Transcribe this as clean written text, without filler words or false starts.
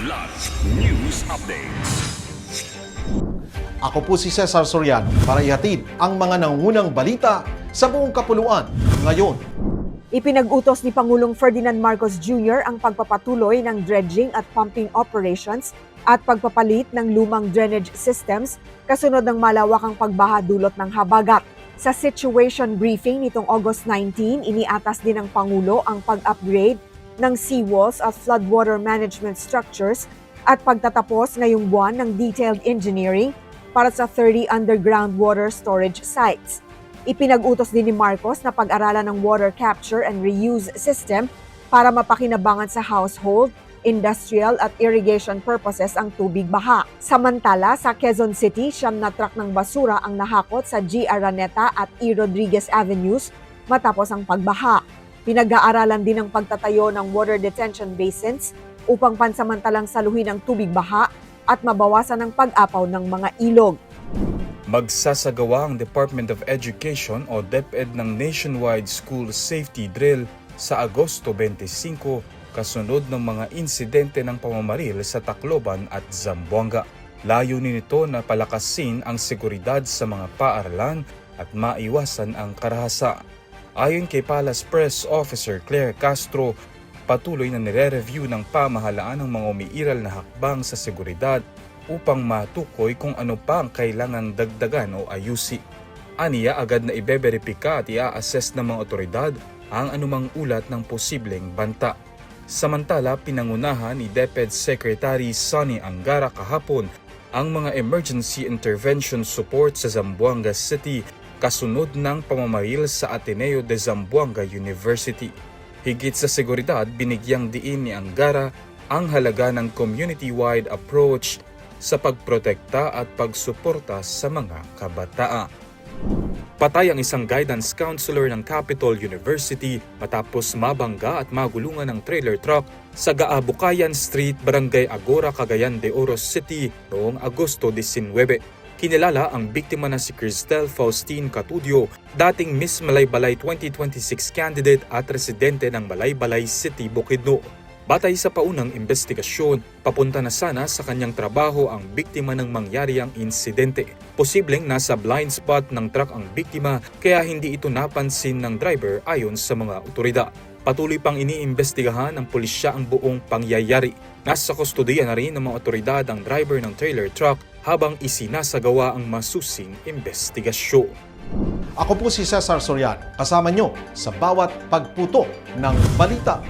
Kidlat News Updates. Ako po si Cesar Soriano para ihatid ang mga nangungunang balita sa buong kapuluan ngayon. Ipinag-utos ni Pangulong Ferdinand Marcos Jr. ang pagpapatuloy ng dredging at pumping operations at pagpapalit ng lumang drainage systems kasunod ng malawakang pagbaha dulot ng habagat. Sa situation briefing nitong August 19, iniatas din ng Pangulo ang pag-upgrade ng seawalls at floodwater management structures at pagtatapos ngayong buwan ng detailed engineering para sa 30 underground water storage sites. Ipinag-utos din ni Marcos na pag-aralan ng water capture and reuse system para mapakinabangan sa household, industrial at irrigation purposes ang tubig baha. Samantala, sa Quezon City, 9 na truck ng basura ang nahakot sa G. Araneta at E. Rodriguez Avenues matapos ang pagbaha. Pinag-aaralan din ang pagtatayo ng water detention basins upang pansamantalang saluhin ang tubig baha at mabawasan ang pag-apaw ng mga ilog. Magsasagawa ang Department of Education o DepEd ng nationwide school safety drill sa Agosto 25 kasunod ng mga insidente ng pamamaril sa Tacloban at Zamboanga. Layunin nito na palakasin ang seguridad sa mga paaralan at maiwasan ang karahasa. Ayon kay Palace Press Officer Claire Castro, patuloy na nire-review ng pamahalaan ang mga umiiral na hakbang sa seguridad upang matukoy kung ano pa ang kailangang dagdagan o ayusin. Aniya, agad na ibeberipika at i-assess ng mga otoridad ang anumang ulat ng posibleng banta. Samantala, pinangunahan ni DepEd Secretary Sonny Angara kahapon ang mga emergency intervention support sa Zamboanga City kasunod ng pamamaril sa Ateneo de Zamboanga University. Higit sa seguridad, binigyang diin ni Angara ang halaga ng community-wide approach sa pagprotekta at pagsuporta sa mga kabataan. Patay ang isang guidance counselor ng Capital University matapos mabangga at magulungan ng trailer truck sa Gaabukayan Street, Barangay Agora, Cagayan de Oro City noong Agosto 19. Kinilala ang biktima na si Cristel Faustine Catudio, dating Miss Malaybalay 2026 candidate at residente ng Malaybalay City, Bukidnon. Batay sa paunang investigasyon, papunta na sana sa kanyang trabaho ang biktima ng mangyari ang insidente. Posibleng nasa blind spot ng truck ang biktima kaya hindi ito napansin ng driver ayon sa mga otoridad. Patuloy pang iniimbestigahan ng pulisya ang buong pangyayari. Nasa kustodiya na rin ng mga otoridad ang driver ng trailer truck habang isinasagawa ang masusing investigasyon. Ako po si Cesar Soriano, kasama nyo sa bawat pagputo ng balita.